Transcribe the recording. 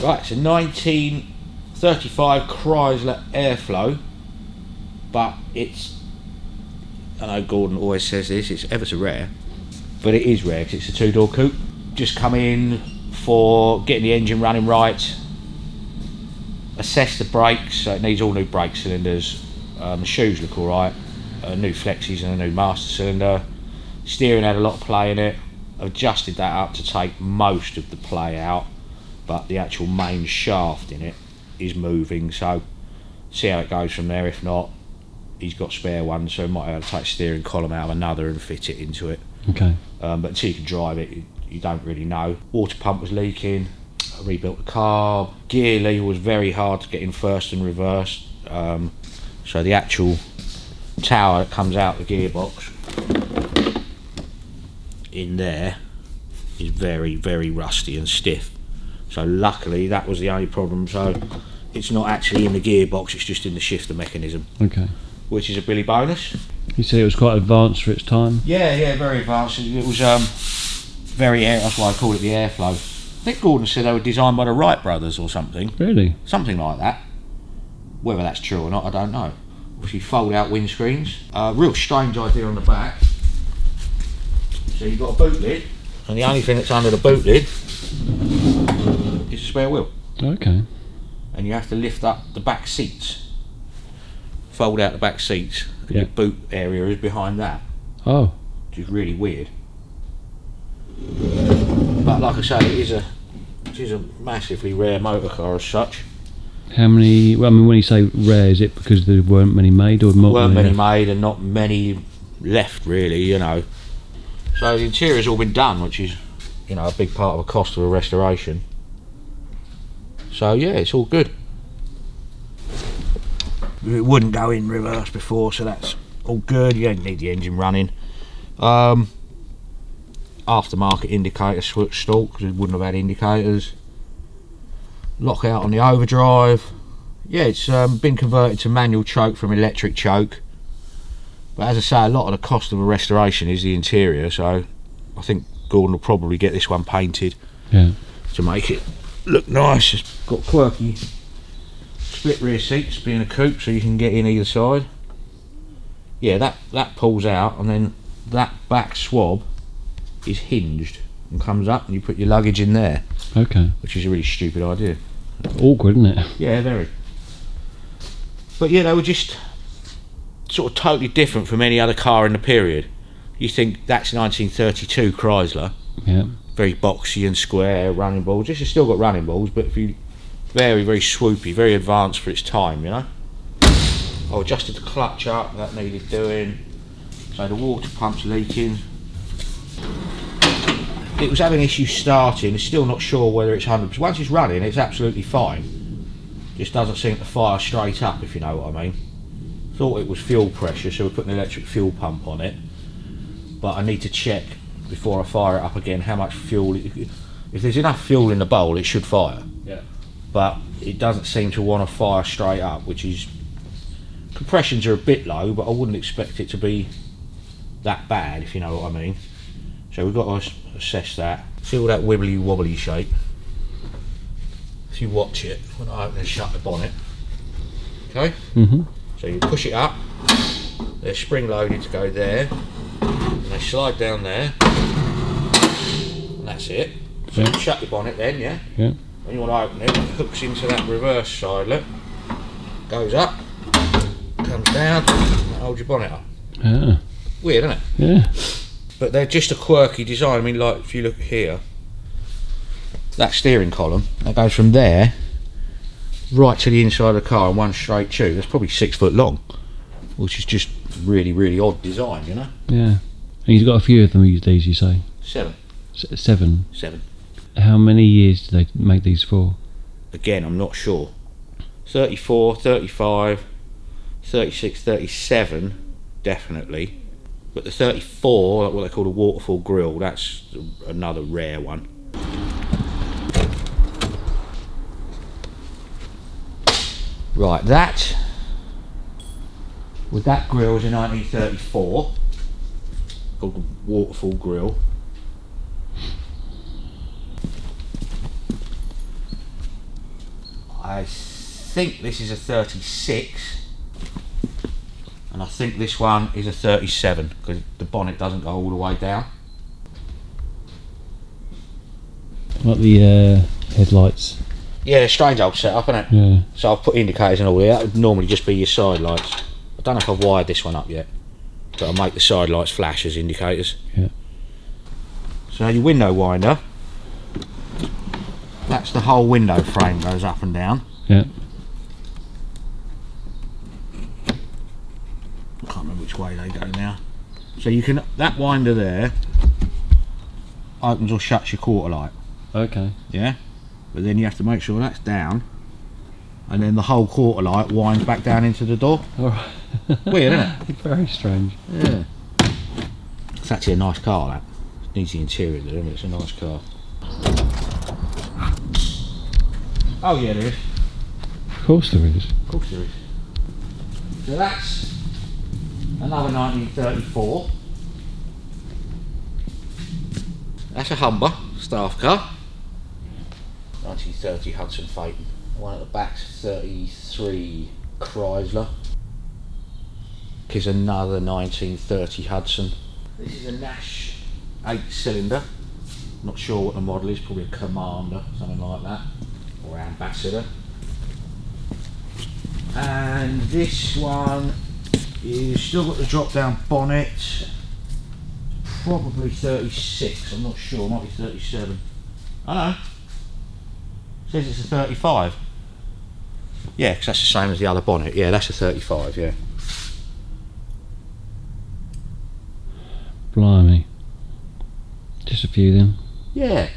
Right, it's a 1935 Chrysler Airflow, but it's, I know Gordon always says this, it's ever so rare, but it is rare because it's a 2-door coupe. Just come in for getting the engine running right, assess the brakes, so it needs all new brake cylinders, the shoes look alright, new flexies and a new master cylinder. Steering had a lot of play in it. I've adjusted that up to take most of the play out, but the actual main shaft in it is moving, so see how it goes from there. If not, he's got spare ones, so might have to take steering column out of another and fit it into it. Okay. But until you can drive it, you don't really know. Water pump was leaking. I rebuilt the carb. Gear lever was very hard to get in first and reversed. So the actual tower that comes out the gearbox in there is very, very rusty and stiff. So luckily that was the only problem. So it's not actually in the gearbox, it's just in the shifter mechanism. Okay. Which is a Billy bonus. You said it was quite advanced for its time? Yeah, very advanced. It was very air, that's why I call it the Airflow. I think Gordon said they were designed by the Wright brothers or something. Really? Something like that. Whether that's true or not, I don't know. Obviously fold out windscreens. Real strange idea on the back. So you've got a boot lid, and the only thing that's under the boot lid is a spare wheel. Okay. And you have to lift up the back seats. Fold out the back seats. Yeah. The boot area is behind that. Oh. Which is really weird. But like I say, it is a massively rare motor car as such. How many, well, I mean, when you say rare, is it because there weren't many made, or not? Weren't many made and not many left really, you know. So the interior's all been done, which is, you know, a big part of the cost of a restoration. So yeah, it's all good. It wouldn't go in reverse before, so that's all good. You don't need the engine running. Aftermarket indicator switch stalk, because it wouldn't have had indicators. Lockout on the overdrive. Yeah, it's been converted to manual choke from electric choke. But as I say, a lot of the cost of a restoration is the interior, so I think Gordon will probably get this one painted, yeah, to make it look nice. It's got Quirky split rear seats, being a coupe, so you can get in either side. Yeah, that pulls out, and then that back swab is hinged and comes up, and you put your luggage in there. Okay. Which is a really stupid idea. Awkward, isn't it? Yeah, very. But yeah, they were just sort of totally different from any other car in the period. You think that's 1932 Chrysler. Yeah. Very boxy and square, running balls. This has still got running balls, but if you very, very swoopy, very advanced for its time, you know. I adjusted the clutch up, that needed doing. So the water pump's leaking. It was having issues starting, still not sure whether it's 100%. Once it's running, it's absolutely fine. Just doesn't seem to fire straight up, if you know what I mean. Thought it was fuel pressure, so we're putting an electric fuel pump on it. But I need to check before I fire it up again how much fuel. If there's enough fuel in the bowl, it should fire. Yeah. But it doesn't seem to want to fire straight up, which is. Compressions are a bit low, but I wouldn't expect it to be that bad, if you know what I mean. So we've got to assess that. See all that wibbly wobbly shape. If you watch it, when I open and shut the bonnet. Okay? Mm-hmm. So you push it up, they're spring loaded to go there, and they slide down there, and that's it. So Yeah. you shut your bonnet then, yeah? Yeah. When you want to open it, it hooks into that reverse side, look. Goes up, comes down, and holds your bonnet up. Yeah. Weird, isn't it? Yeah. But they're just a quirky design. I mean, like, if you look here, that steering column, that goes from there right to the inside of the car in one straight tube. That's probably 6 foot long, which is just really, really odd design, you know? Yeah. And you've got a few of them these, you say? 7. 7. 7. How many years did they make these for? Again, I'm not sure. 34, 35, 36, 37, definitely. But the 34, what they call a waterfall grille, that's another rare one. Right, that grille was in 1934, called the waterfall grille. I think this is a 36, and I think this one is a 37 because the bonnet doesn't go all the way down. Like the headlights. Yeah, strange old setup, isn't it? Yeah. So I've put indicators and all there. That would normally just be your side lights. I don't know if I've wired this one up yet, but I'll make the side lights flash as indicators. Yeah. So your window winder, that's the whole window frame goes up and down. Yeah. I can't remember which way they go now. So you can, that winder there opens or shuts your quarter light. Okay. Yeah, but then you have to make sure that's down, and then the whole quarter light winds back down into the door. All right. Weird, isn't it? Very strange. Yeah. It's actually a nice car, that. It needs the interior there, but it's a nice car. Oh yeah, there is. Of course there is. Of course there is. So that's another 1934. That's a Humber staff car. 1930 Hudson Phaeton. One at the back's 33 Chrysler. Is another 1930 Hudson. This is a Nash 8-cylinder. Not sure what the model is, probably a Commander, something like that, or Ambassador. And this one is still got the drop down bonnet. Probably 36, I'm not sure, might be 37. I know. Says it's a 35. Yeah, because that's the same as the other bonnet. Yeah, that's a 35, yeah. Blimey. Just a few then. Yeah.